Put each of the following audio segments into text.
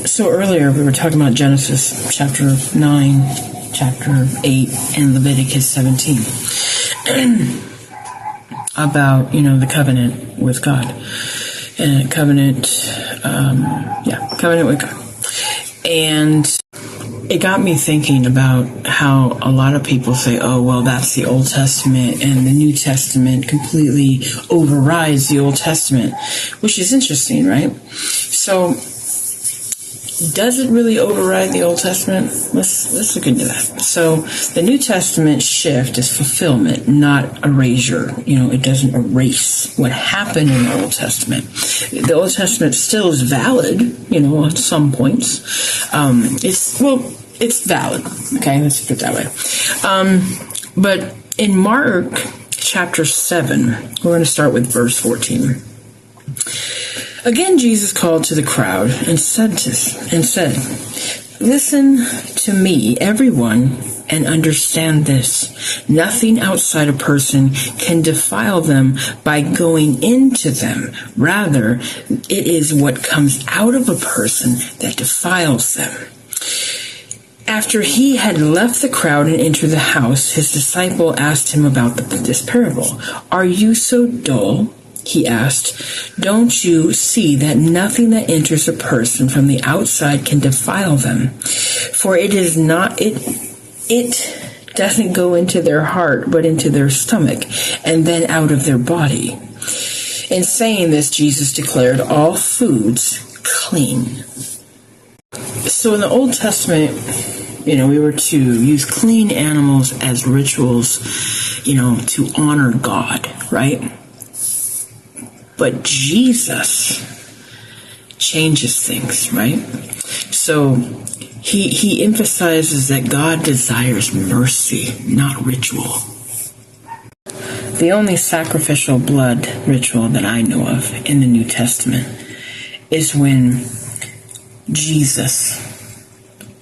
So earlier we were talking about Genesis chapter 9, chapter 8, and Leviticus 17. About, the covenant with God. And covenant with God. And it got me thinking about how a lot of people say, oh, well, that's the Old Testament, and the New Testament completely overrides the Old Testament, which is interesting, right? So, does it really override the Old Testament? Let's look into that. So, the New Testament shift is fulfillment, not erasure. It doesn't erase what happened in the Old Testament. The Old Testament still is valid, at some points. It's valid. Okay, let's put it that way. But in Mark chapter 7, we're going to start with verse 14. Again, Jesus called to the crowd and said, "Listen to me, everyone, and understand this. Nothing outside a person can defile them by going into them. Rather, it is what comes out of a person that defiles them." After he had left the crowd and entered the house, his disciple asked him about this parable. "Are you so dull?" he asked. "Don't you see that nothing that enters a person from the outside can defile them? For it doesn't go into their heart, but into their stomach, and then out of their body." In saying this, Jesus declared all foods clean. So in the Old Testament, we were to use clean animals as rituals, to honor God, right? But Jesus changes things, right? So he emphasizes that God desires mercy, not ritual. The only sacrificial blood ritual that I know of in the New Testament is when Jesus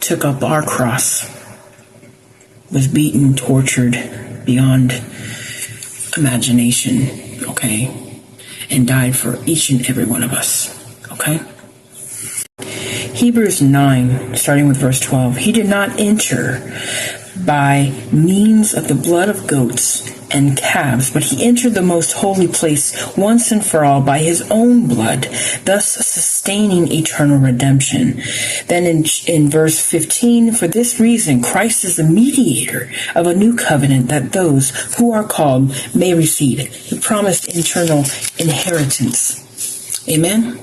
took up our cross, was beaten, tortured beyond imagination, okay? And died for each and every one of us, okay? Hebrews 9, starting with verse 12. He did not enter by means of the blood of goats and calves, but he entered the most holy place once and for all by his own blood, thus sustaining eternal redemption. Then in verse 15, for this reason Christ is the mediator of a new covenant, that those who are called may receive the promised eternal inheritance. Amen?